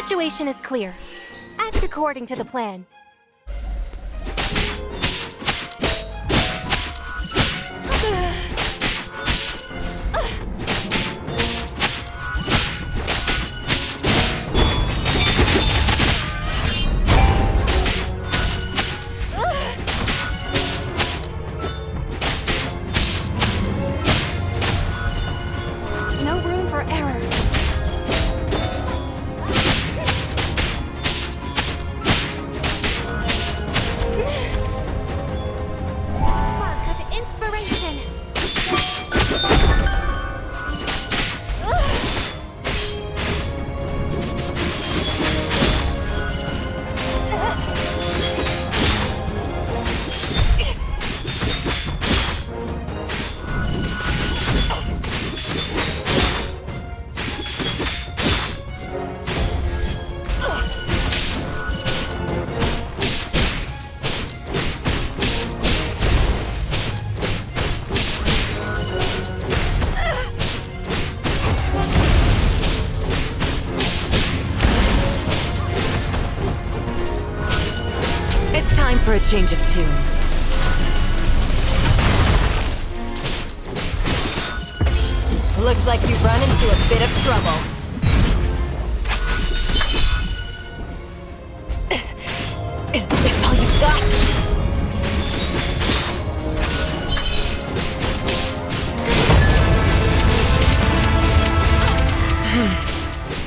situation is clear. Act according to the plan. No room for error. Spark of inspiration. It's time for a change of tune. Looks like you've run into a bit of trouble. Is this all you got?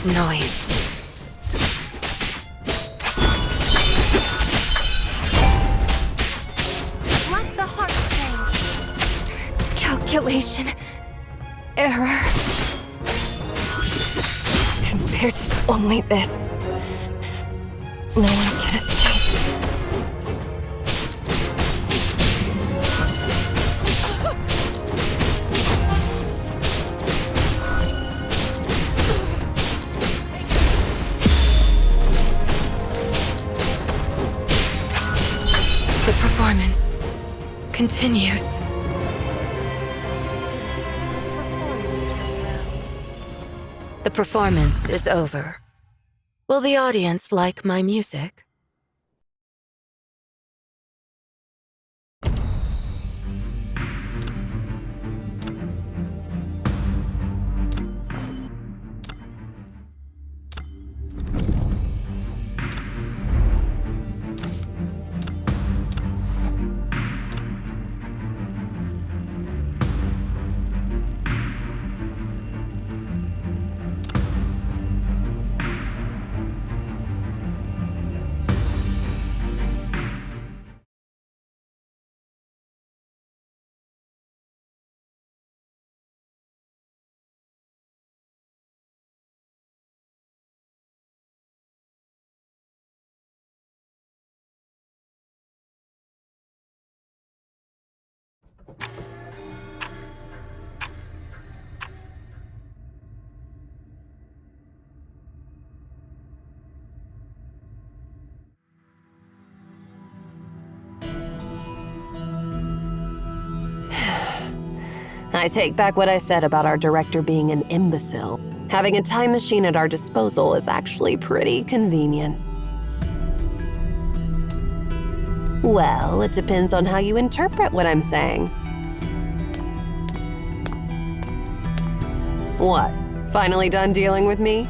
Noise. Let the heartstrings. Calculation. Error. Compared to only this, no one can escape. The performance continues. The performance is over. Will the audience like my music? I take back what I said about our director being an imbecile. Having a time machine at our disposal is actually pretty convenient. Well, it depends on how you interpret what I'm saying. What? Finally done dealing with me?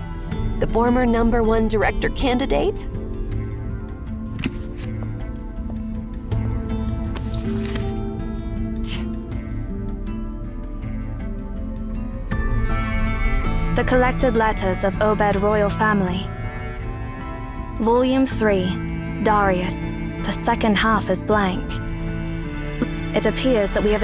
The former #1 director candidate? The Collected Letters of Obed Royal Family. Volume 3, Darius. The second half is blank. It appears that we have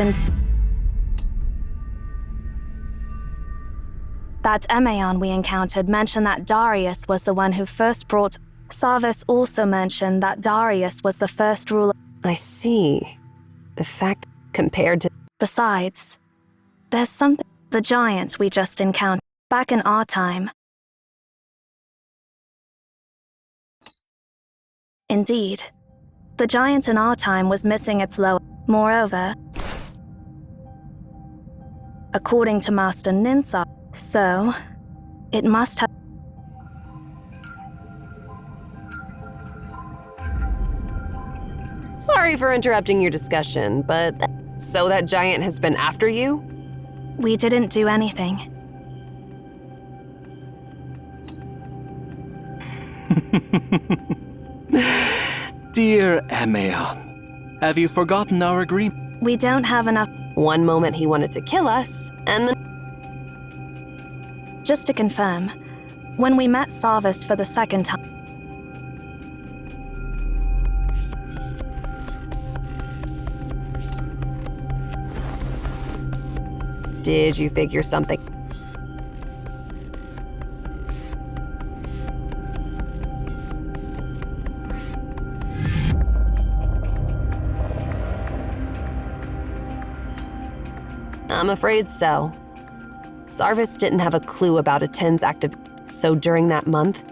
That Emaon we encountered mentioned that Darius was the one who first brought... Sarvis also mentioned that Darius was the first ruler... I see. The fact compared to... Besides, there's something... The giant we just encountered back in our time. Indeed, the giant in our time was missing its lower... Moreover, according to Master Ninsa, so it must have... Sorry for interrupting your discussion, but so that giant has been after you? We didn't do anything. Dear Ameon, have you forgotten our agreement? We don't have enough. One moment he wanted to kill us, and then Just to confirm, when we met Sarvis for the second time, did you figure something? I'm afraid so. Sarvis didn't have a clue about a 10's active, so during that month,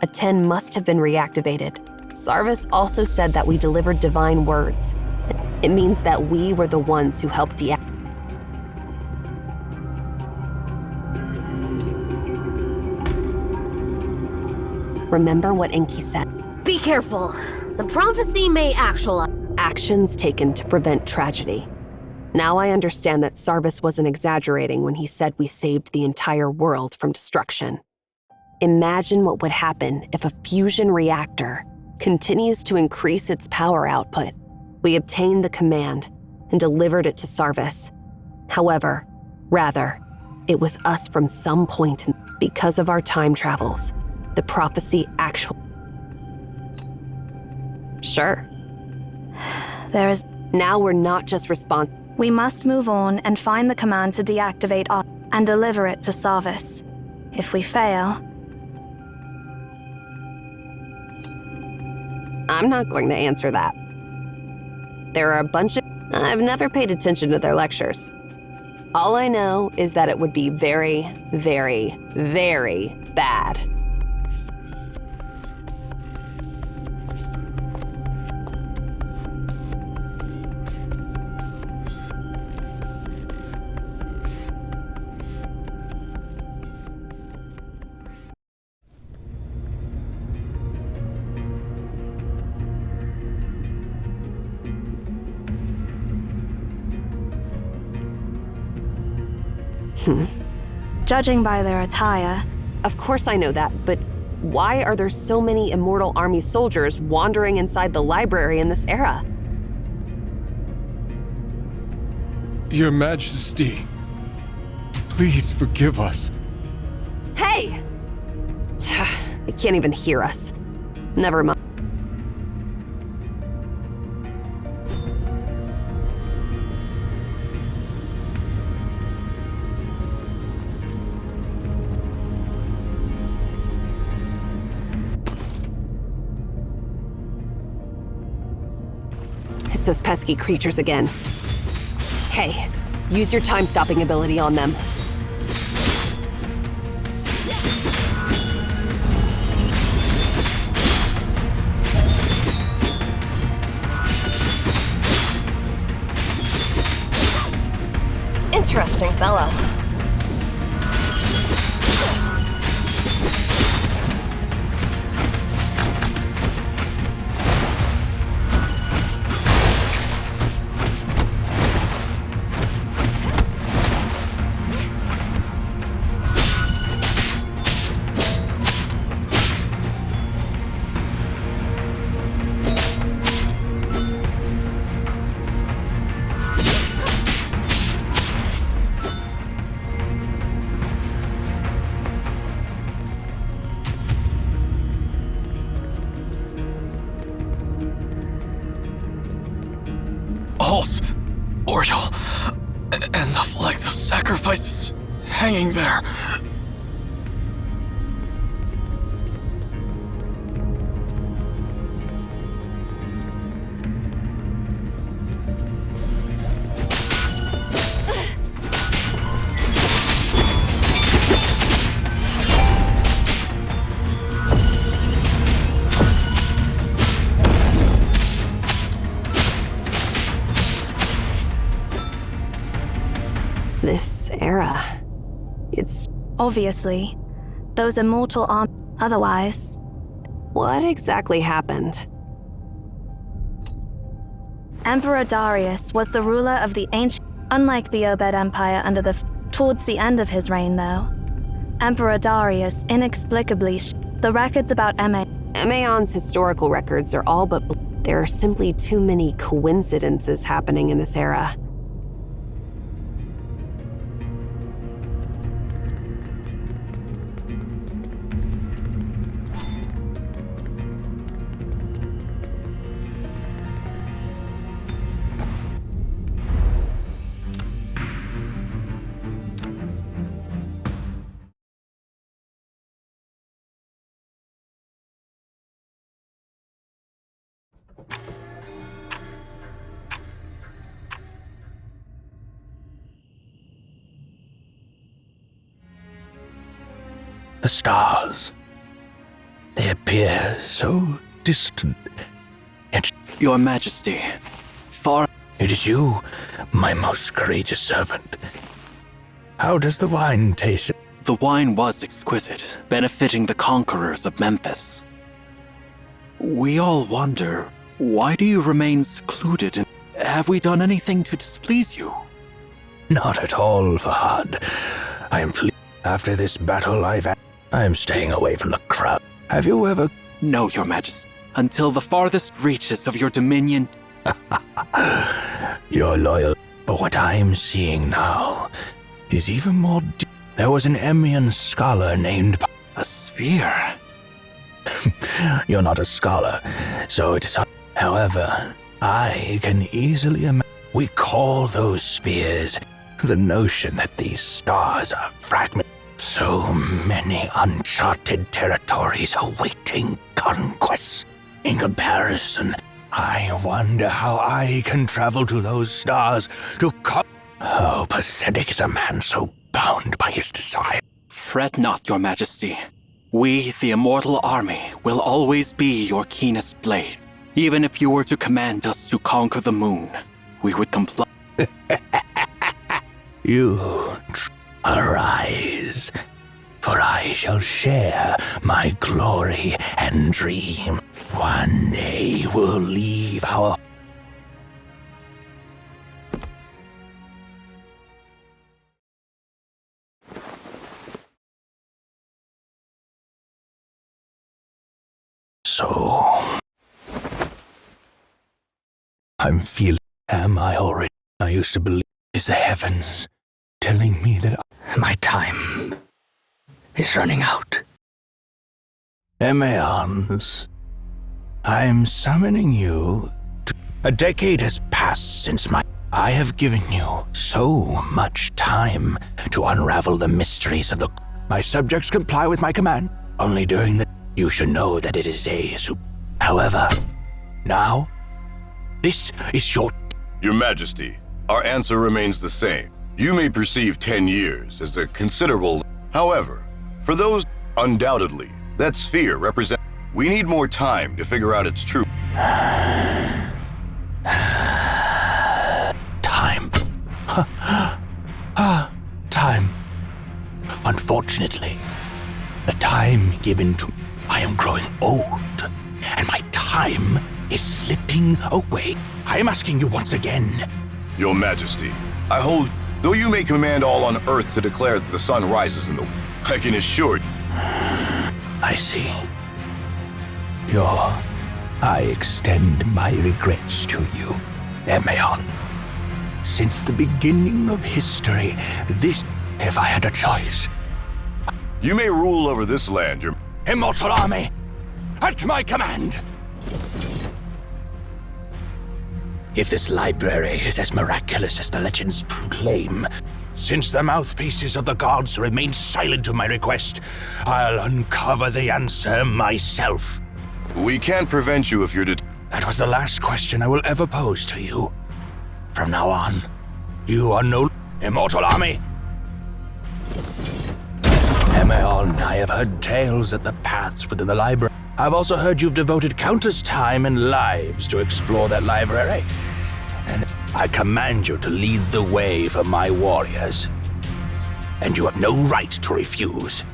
a 10 must have been reactivated. Sarvis also said that we delivered divine words. It means that we were the ones who helped deactivate. Remember what Enki said. Be careful. The prophecy may actualize. Actions taken to prevent tragedy. Now I understand that Sarvis wasn't exaggerating when he said we saved the entire world from destruction. Imagine what would happen if a fusion reactor continues to increase its power output. We obtained the command and delivered it to Sarvis. However, it was us from some point because of our time travels. The prophecy actually. Sure. there is. Now we're not just We must move on and find the command to deactivate our and deliver it to Sarvis. If we fail, I'm not going to answer that. There are a bunch of. I've never paid attention to their lectures. All I know is that it would be very, very, very bad. judging by their attire, Of course I know that, but why are there so many Immortal Army soldiers wandering inside the library in this era? Your Majesty, please forgive us. Hey! They can't even hear us. Never mind. It's those pesky creatures again. Hey, use your time-stopping ability on them. Interesting fellow. Halt, Oriole. End up like those sacrifices hanging there. This era, it's... obviously, those immortal arm. Otherwise, What exactly happened? Emperor Darius was the ruler of the ancient, unlike the Obed Empire towards the end of his reign, though. Emperor Darius inexplicably the records about Emeon's historical records are all but there are simply too many coincidences happening in this era. The stars. They appear so distant. Yet Your Majesty, far. it is you, my most courageous servant. How does the wine taste? The wine was exquisite, benefiting the conquerors of Memphis. We all wonder, why do you remain secluded? And have we done anything to displease you? Not at all, Fahad. I am pleased. After this battle I am staying away from the crowd. Have you ever... No, Your Majesty. Until the farthest reaches of your dominion. You're loyal. But what I'm seeing now is even more There was an Emian scholar named... A sphere? You're not a scholar, so it is... However, I can easily imagine... We call those spheres the notion that these stars are fragments. So many uncharted territories awaiting conquest. In comparison, I wonder how I can travel to those stars to How pathetic is a man so bound by his desire. Fret not, Your Majesty. We, the Immortal Army, will always be your keenest blades. Even if you were to command us to conquer the moon, we would comply. Arise, for I shall share my glory and dream. One day we'll leave our... So... I'm feeling... Am I already... I used to believe... Is the heavens telling me that my time is running out? Emeons, I'm summoning you to... A decade has passed since I have given you so much time to unravel the mysteries of the... My subjects comply with my command. Only during the... You should know that it is However, now, this is your... Your Majesty, our answer remains the same. You may perceive 10 years as a considerable... However, for those, undoubtedly, that sphere represents... We need more time to figure out its truth. Time. Time. Unfortunately, the time given to... I am growing old, and my time is slipping away. I am asking you once again. Your Majesty, I hold... Though you may command all on Earth to declare that the sun rises in the... I can assure you... I see. I extend my regrets to you, Emeon. Since the beginning of history, if I had a choice... You may rule over this land, Your... Immortal Army, at my command! If this library is as miraculous as the legends proclaim, since the mouthpieces of the gods remain silent to my request, I'll uncover the answer myself. We can't prevent you if you're That was the last question I will ever pose to you. From now on, you are no Immortal Army. Emeon, I have heard tales that the paths within the library. I've also heard you've devoted countless time and lives to explore that library. And I command you to lead the way for my warriors. And you have no right to refuse.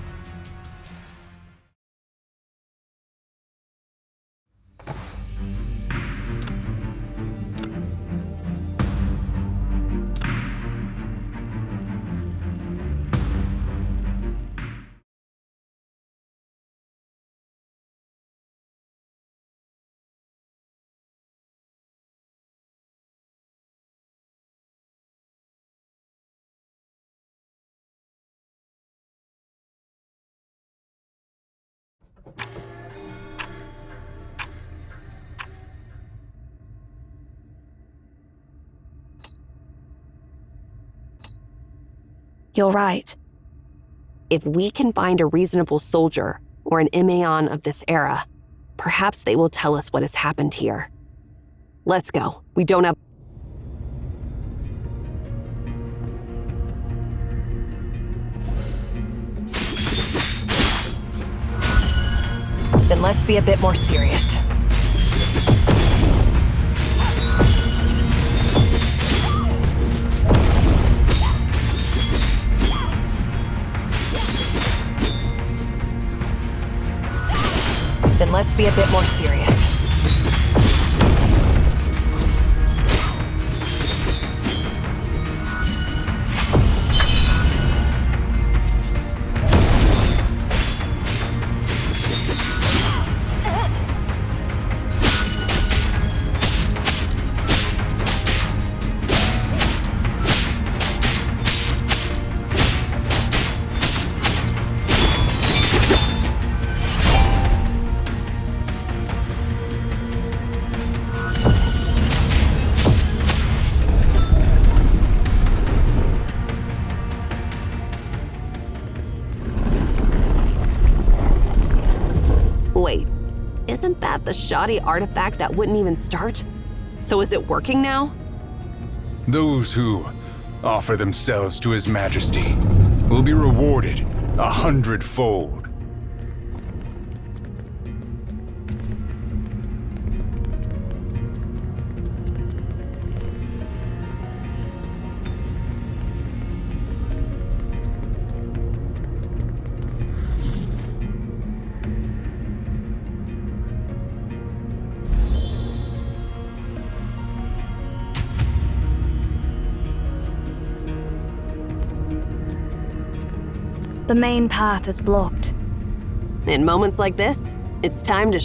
You're right. If we can find a reasonable soldier or an Imaon of this era, perhaps they will tell us what has happened here. Let's go. We don't have... Then let's be a bit more serious. Then let's be a bit more serious. Wait, isn't that the shoddy artifact that wouldn't even start? So is it working now? Those who offer themselves to His Majesty will be rewarded 100-fold. The main path is blocked. In moments like this, it's time to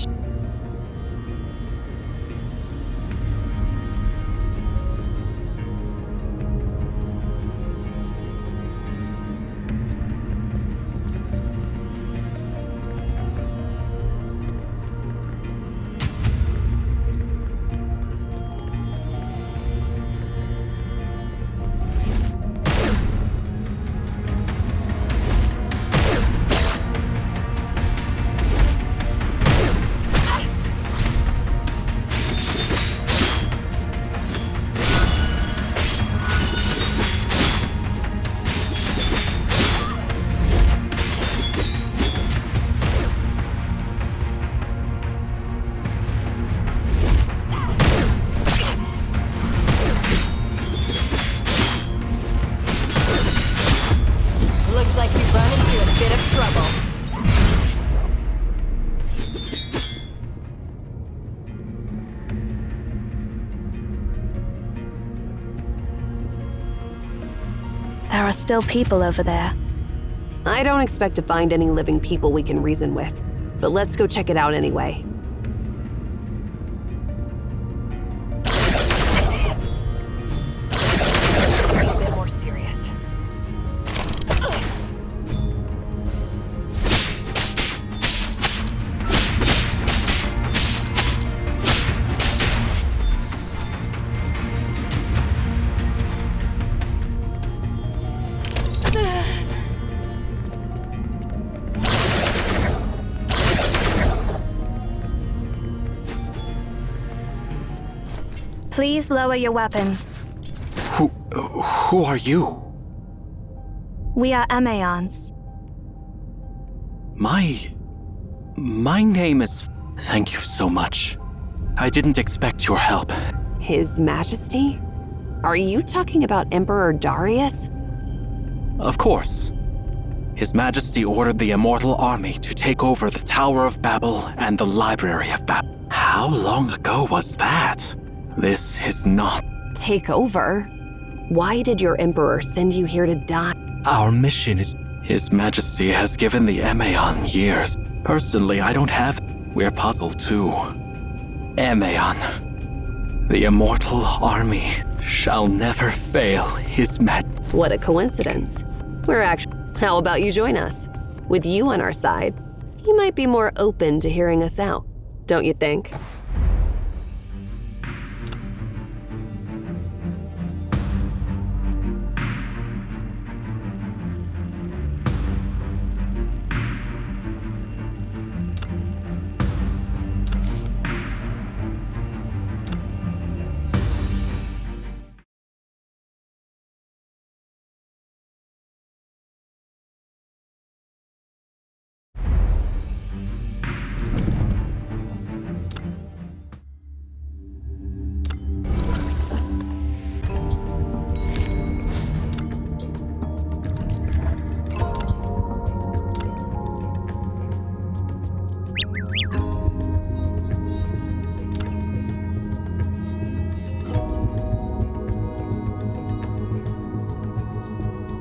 There are still people over there. I don't expect to find any living people we can reason with, but let's go check it out anyway. A bit more serious. Please lower your weapons. Who are you? We are Imaons. My name is... Thank you so much. I didn't expect your help. His Majesty? Are you talking about Emperor Darius? Of course. His Majesty ordered the Immortal Army to take over the Tower of Babel and the Library of Babel. How long ago was that? This is not... Take over? Why did your Emperor send you here to die? Our mission is... His Majesty has given the Imaon years. Personally, I don't have... We're puzzled too. Imaon. The Immortal Army shall never fail His What a coincidence. We're actually... How about you join us? With you on our side, he might be more open to hearing us out, don't you think?